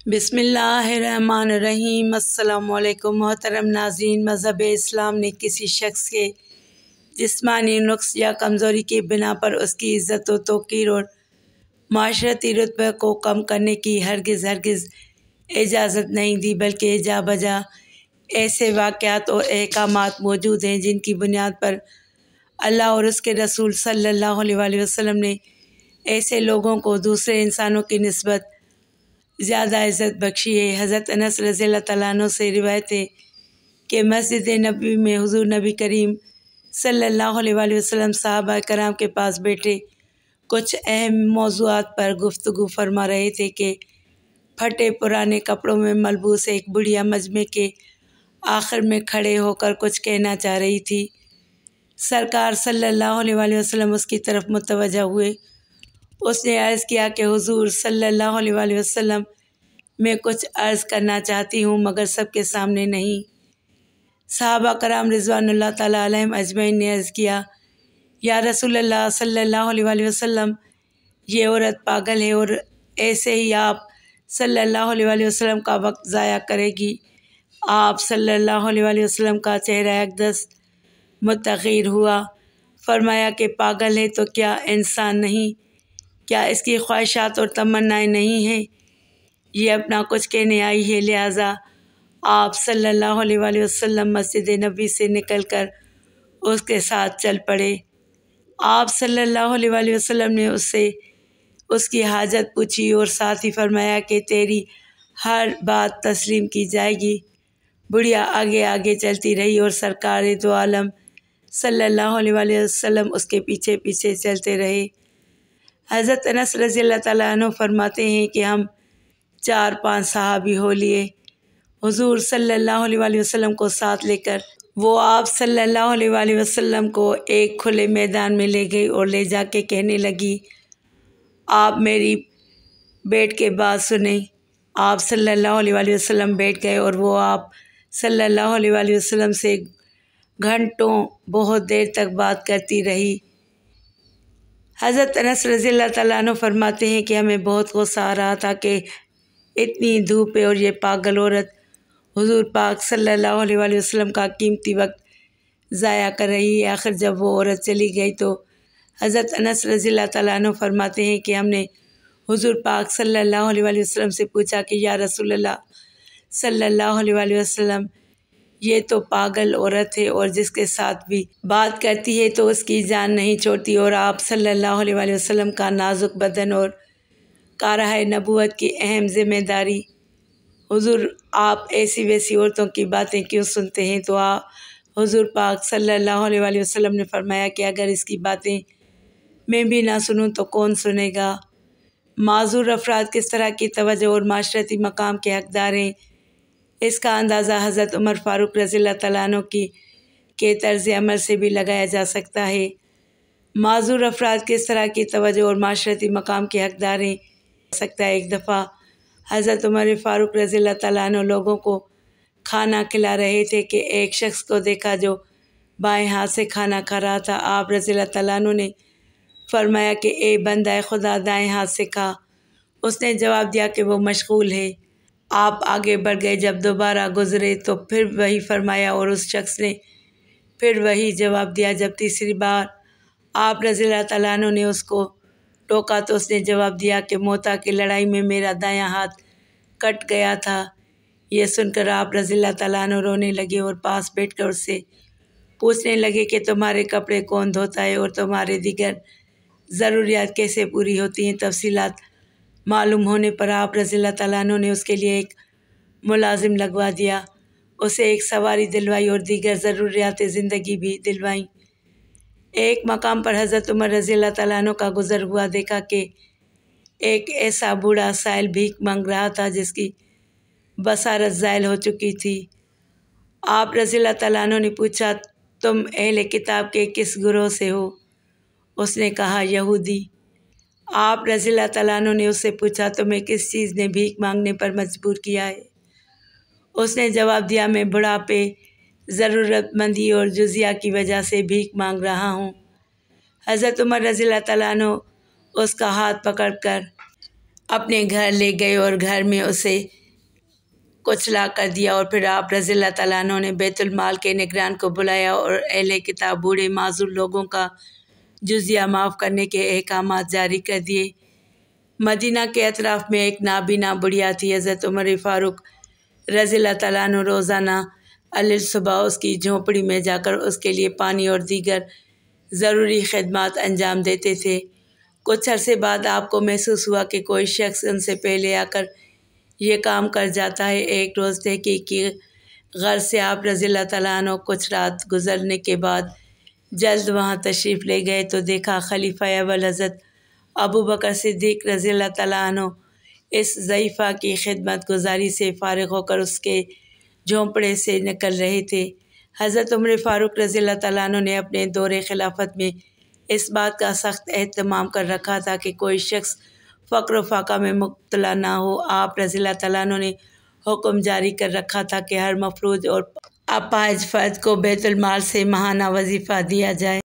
بسم اللہ الرحمن الرحیم۔ السلام علیکم محترم ناظرین۔ مذہب اسلام نے کسی شخص کے جسمانی نقص یا کمزوری کی بنا پر اس کی عزت و توقیر اور معاشرتی رتبے کو کم کرنے کی ہرگز اجازت نہیں دی، بلکہ جا بجا ایسے واقعات اور احکامات موجود ہیں جن کی بنیاد پر اللہ اور اس کے رسول صلی اللہ علیہ وسلم نے ایسے لوگوں کو دوسرے انسانوں کی نسبت زیادہ عزت بخشی ہے۔ حضرت انس رضی اللہ تعالیٰ عنہ سے روایت ہے کہ مسجد نبوی میں حضور نبی کریم صلی اللہ علیہ وسلم صحابہ کرام کے پاس بیٹھے کچھ اہم موضوعات پر گفتگو فرما رہے تھے کہ پھٹے پرانے کپڑوں میں ملبوس ایک بڑھیا مجمع کے آخر میں کھڑے ہو کر کچھ کہنا چاہ رہی تھی۔ سرکار صلی اللہ علیہ وسلم اس کی طرف متوجہ ہوئے۔ اس نے عرض کیا کہ حضور صلی اللہ علیہ وسلم میں کچھ عرض کرنا چاہتی ہوں مگر سب کے سامنے نہیں۔ صحابہ کرام رضوان اللہ تعالیٰ علیہم اجمعین نے عرض کیا، یا رسول اللہ صلی اللہ علیہ وسلم، یہ عورت پاگل ہے اور ایسے ہی آپ صلی اللہ علیہ وسلم کا وقت ضائع کرے گی۔ آپ صلی اللہ علیہ وسلم کا چہرہ اقدس متغیر ہوا۔ فرمایا کہ پاگل ہے تو کیا انسان نہیں؟ کیا اس کی خواہشات اور تمنائیں نہیں ہیں؟ یہ اپنا کچھ کہنے آئی ہے، لہٰذا آپ صلی اللہ علیہ وسلم مسجد نبوی سے نکل کر اس کے ساتھ چل پڑے۔ آپ صلی اللہ علیہ وسلم نے اس سے اس کی حاجت پوچھی اور ساتھ ہی فرمایا کہ تیری ہر بات تسلیم کی جائے گی۔ بڑھیا آگے آگے چلتی رہی اور سرکار دو عالم صلی اللہ علیہ وسلم اس کے پیچھے پیچھے چلتے رہے۔ حضرت انس رضی اللہ تعالیٰ عنہ فرماتے ہیں کہ ہم 4-5 صحابی ہو لیے، حضور صلی اللہ علیہ وسلم کو ساتھ لے کر وہ آپ صلی اللہ علیہ وسلم کو ایک کھلے میدان میں لے گئی اور لے جا کے کہنے لگی، آپ میری بیٹھ کے بات سنیں۔ آپ صلی اللہ علیہ وسلم بیٹھ گئے اور وہ آپ صلی اللہ علیہ وسلم سے گھنٹوں بہت دیر تک بات کرتی رہی۔ حضرت انس رضی اللہ تعالیٰ عنہ فرماتے ہیں کہ ہمیں بہت غصہ آ رہا تھا کہ اتنی دھوپ ہے اور یہ پاگل عورت حضور پاک صلی اللہ علیہ وسلم کا قیمتی وقت ضائع کر رہی ہے۔ آخر جب وہ عورت چلی گئی تو حضرت انس رضی اللہ تعالیٰ عنہ فرماتے ہیں کہ ہم نے حضور پاک صلی اللہ علیہ وسلم سے پوچھا کہ یا رسول اللہ صلی اللہ علیہ وسلم، یہ تو پاگل عورت ہے اور جس کے ساتھ بھی بات کرتی ہے تو اس کی جان نہیں چھوڑتی، اور آپ صلی اللہ علیہ وسلم کا نازک بدن اور کارہائے نبوت کی اہم ذمہ داری، حضور آپ ایسی ویسی عورتوں کی باتیں کیوں سنتے ہیں؟ تو حضور پاک صلی اللہ علیہ وسلم نے فرمایا کہ اگر اس کی باتیں میں بھی نہ سنوں تو کون سنے گا؟ معذور افراد کس طرح کی توجہ اور معاشرتی مقام کے حقدار ہیں، اس کا اندازہ حضرت عمر فاروق رضی اللہ تعالیٰ عنہ کے طرز عمل سے بھی لگایا جا سکتا ہے۔ معذور افراد کس طرح کی توجہ اور معاشرتی مقام کے حقدار ہیں سکتا ہے۔ ایک دفعہ حضرت عمر فاروق رضی اللہ تعالیٰ عنہ لوگوں کو کھانا کھلا رہے تھے کہ ایک شخص کو دیکھا جو بائیں ہاتھ سے کھانا کھا رہا تھا۔ آپ رضی اللہ تعالیٰ عنہ نے فرمایا کہ اے بندہ خدا، دائیں ہاتھ سے کھا۔ اس نے جواب دیا کہ وہ مشغول ہے۔ آپ آگے بڑھ گئے، جب دوبارہ گزرے تو پھر وہی فرمایا اور اس شخص نے پھر وہی جواب دیا۔ جب تیسری بار آپ رضی اللہ تعالیٰ عنہ نے اس کو ٹوکا تو اس نے جواب دیا کہ موتا کی لڑائی میں میرا دایاں ہاتھ کٹ گیا تھا۔ یہ سن کر آپ رضی اللہ تعالیٰ عنہ رونے لگے اور پاس بیٹھ کر اس سے پوچھنے لگے کہ تمہارے کپڑے کون دھوتا ہے اور تمہارے دیگر ضروریات کیسے پوری ہوتی ہیں؟ تفصیلات معلوم ہونے پر آپ رضی اللہ تعالیٰ عنہ نے اس کے لیے ایک ملازم لگوا دیا، اسے ایک سواری دلوائی اور دیگر ضروریات زندگی بھی دلوائیں۔ ایک مقام پر حضرت عمر رضی اللہ تعالیٰ عنہ کا گزر ہوا، دیکھا کہ ایک ایسا بوڑھا سائل بھیک مانگ رہا تھا جس کی بصارت زائل ہو چکی تھی۔ آپ رضی اللہ تعالیٰ عنہ نے پوچھا، تم اہل کتاب کے کس گروہ سے ہو؟ اس نے کہا، یہودی۔ آپ رضی اللہ تعالیٰ عنہ نے اس سے پوچھا، تمہیں کس چیز نے بھیک مانگنے پر مجبور کیا ہے؟ اس نے جواب دیا، میں بڑھاپے، ضرورت مندی اور جزیہ کی وجہ سے بھیک مانگ رہا ہوں۔ حضرت عمر رضی اللہ تعالیٰ عنہ اس کا ہاتھ پکڑ کر اپنے گھر لے گئے اور گھر میں اسے کچلا کر دیا، اور پھر آپ رضی اللہ تعالیٰ عنہ نے بیت المال کے نگران کو بلایا اور اہل کتاب بوڑھے معذور لوگوں کا جزیہ معاف کرنے کے احکامات جاری کر دیے۔ مدینہ کے اطراف میں ایک نابینا بڑھیا تھی۔ حضرت عمر فاروق رضی اللہ تعالیٰ عنہ روزانہ صبح اس کی جھونپڑی میں جا کر اس کے لیے پانی اور دیگر ضروری خدمات انجام دیتے تھے۔ کچھ عرصے بعد آپ کو محسوس ہوا کہ کوئی شخص ان سے پہلے آ کر یہ کام کر جاتا ہے۔ ایک روز تحقیق کی غرض سے آپ رضی اللہ تعالیٰ عنہ کچھ رات گزرنے کے بعد جلد وہاں تشریف لے گئے تو دیکھا خلیفہ اول حضرت ابو بکر صدیق رضی اللہ تعالیٰ عنہ اس ضعیفہ کی خدمت گزاری سے فارغ ہو کر اس کے جھونپڑے سے نکل رہے تھے۔ حضرت عمر فاروق رضی اللہ تعالیٰ عنہ نے اپنے دور خلافت میں اس بات کا سخت اہتمام کر رکھا تھا کہ کوئی شخص فقر و فاقہ میں مبتلا نہ ہو۔ آپ رضی اللہ تعالیٰ عنہ نے حکم جاری کر رکھا تھا کہ ہر مفلوج اور اپاہج فرد کو بیت المال سے ماہانہ وظیفہ دیا جائے۔